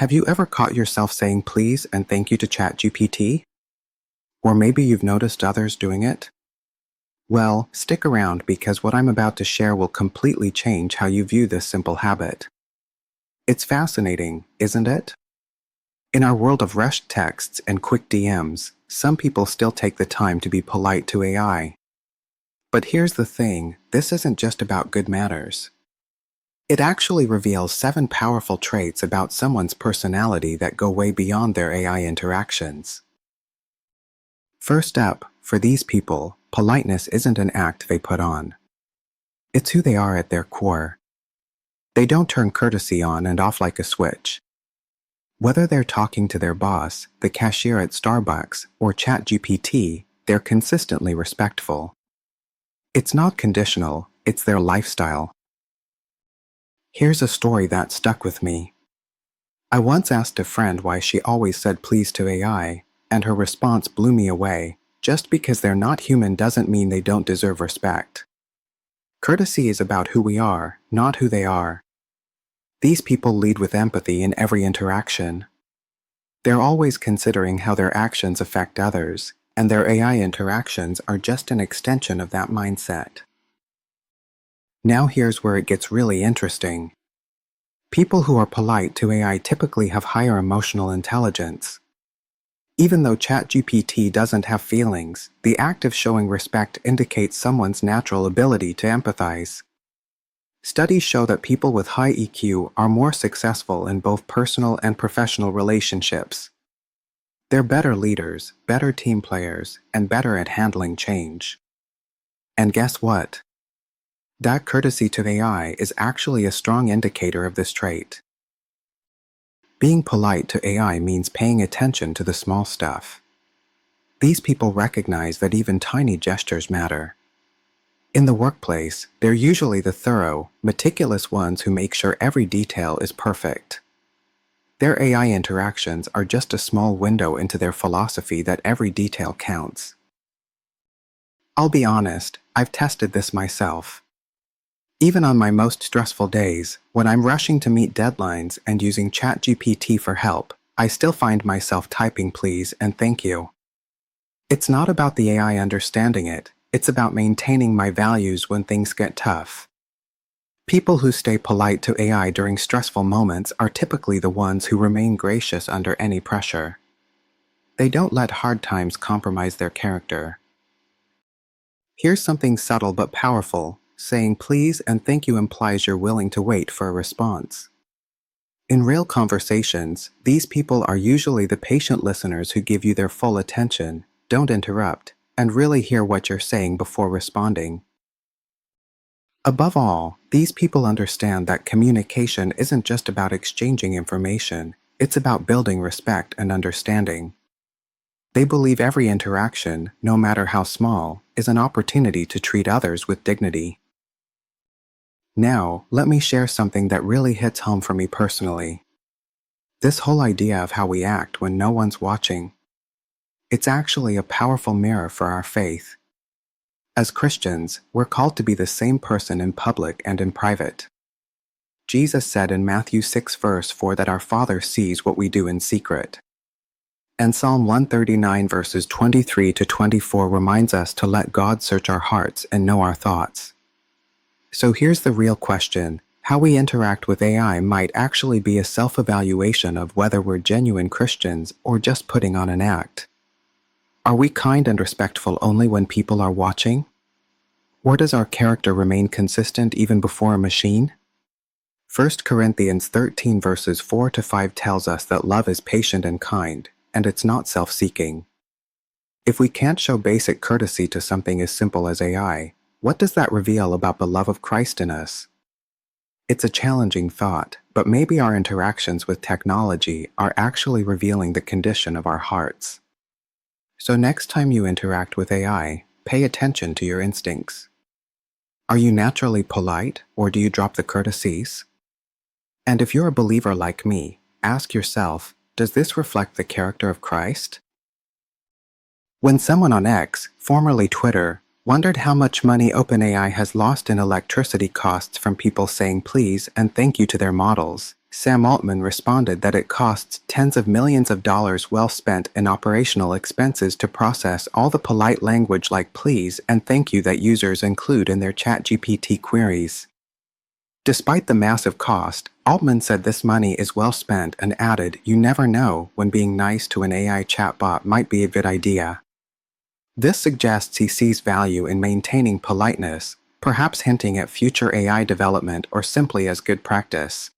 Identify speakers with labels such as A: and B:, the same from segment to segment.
A: Have you ever caught yourself saying please and thank you to ChatGPT? Or maybe you've noticed others doing it? Well, stick around because what I'm about to share will completely change how you view this simple habit. It's fascinating, isn't it? In our world of rushed texts and quick DMs, some people still take the time to be polite to AI. But here's the thing, this isn't just about good manners. It actually reveals 7 powerful traits about someone's personality that go way beyond their AI interactions. First up, for these people, politeness isn't an act they put on. It's who they are at their core. They don't turn courtesy on and off like a switch. Whether they're talking to their boss, the cashier at Starbucks, or ChatGPT, they're consistently respectful. It's not conditional, it's their lifestyle. Here's a story that stuck with me. I once asked a friend why she always said please to AI, and her response blew me away. Just because they're not human doesn't mean they don't deserve respect. Courtesy is about who we are, not who they are. These people lead with empathy in every interaction. They're always considering how their actions affect others, and their AI interactions are just an extension of that mindset. Now here's where it gets really interesting. People who are polite to AI typically have higher emotional intelligence. Even though ChatGPT doesn't have feelings, the act of showing respect indicates someone's natural ability to empathize. Studies show that people with high EQ are more successful in both personal and professional relationships. They're better leaders, better team players, and better at handling change. And guess what? That courtesy to AI is actually a strong indicator of this trait. Being polite to AI means paying attention to the small stuff. These people recognize that even tiny gestures matter. In the workplace, they're usually the thorough, meticulous ones who make sure every detail is perfect. Their AI interactions are just a small window into their philosophy that every detail counts. I'll be honest, I've tested this myself. Even on my most stressful days, when I'm rushing to meet deadlines and using ChatGPT for help, I still find myself typing please and thank you. It's not about the AI understanding it, it's about maintaining my values when things get tough. People who stay polite to AI during stressful moments are typically the ones who remain gracious under any pressure. They don't let hard times compromise their character. Here's something subtle but powerful. Saying please and thank you implies you're willing to wait for a response. In real conversations, these people are usually the patient listeners who give you their full attention, don't interrupt, and really hear what you're saying before responding. Above all, these people understand that communication isn't just about exchanging information, it's about building respect and understanding. They believe every interaction, no matter how small, is an opportunity to treat others with dignity. Now, let me share something that really hits home for me personally. This whole idea of how we act when no one's watching. It's actually a powerful mirror for our faith. As Christians, we're called to be the same person in public and in private. Jesus said in Matthew 6 verse 4 that our Father sees what we do in secret. And Psalm 139 verses 23 to 24 reminds us to let God search our hearts and know our thoughts. So here's the real question. How we interact with AI might actually be a self-evaluation of whether we're genuine Christians or just putting on an act. Are we kind and respectful only when people are watching? Or does our character remain consistent even before a machine? 1 Corinthians 13 verses 4 to 5 tells us that love is patient and kind, and it's not self-seeking. If we can't show basic courtesy to something as simple as AI, what does that reveal about the love of Christ in us? It's a challenging thought, but maybe our interactions with technology are actually revealing the condition of our hearts. So next time you interact with AI, pay attention to your instincts. Are you naturally polite, or do you drop the courtesies? And if you're a believer like me, ask yourself, does this reflect the character of Christ? When someone on X, formerly Twitter, wondered how much money OpenAI has lost in electricity costs from people saying please and thank you to their models, Sam Altman responded that it costs tens of millions of dollars well spent in operational expenses to process all the polite language like please and thank you that users include in their ChatGPT queries. Despite the massive cost, Altman said this money is well spent and added, "You never know when being nice to an AI chatbot might be a good idea." This suggests he sees value in maintaining politeness, perhaps hinting at future AI development or simply as good practice.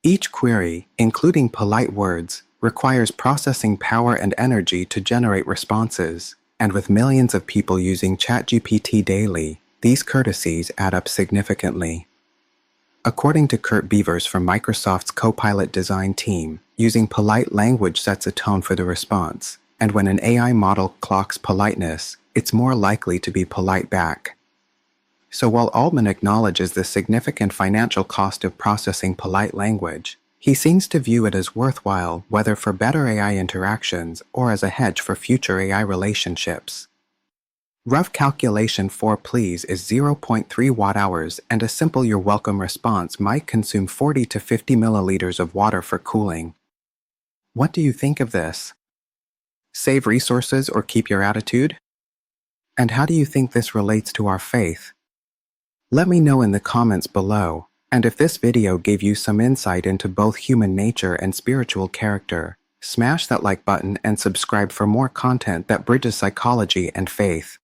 A: Each query, including polite words, requires processing power and energy to generate responses, and with millions of people using ChatGPT daily, these courtesies add up significantly. According to Kurt Beavers from Microsoft's Copilot design team, using polite language sets a tone for the response, and when an AI model clocks politeness, it's more likely to be polite back. So while Altman acknowledges the significant financial cost of processing polite language, he seems to view it as worthwhile whether for better AI interactions or as a hedge for future AI relationships. Rough calculation for please is 0.3 watt-hours, and a simple "you're welcome" response might consume 40 to 50 milliliters of water for cooling. What do you think of this? Save resources or keep your attitude? And how do you think this relates to our faith? Let me know in the comments below, and if this video gave you some insight into both human nature and spiritual character, smash that like button and subscribe for more content that bridges psychology and faith.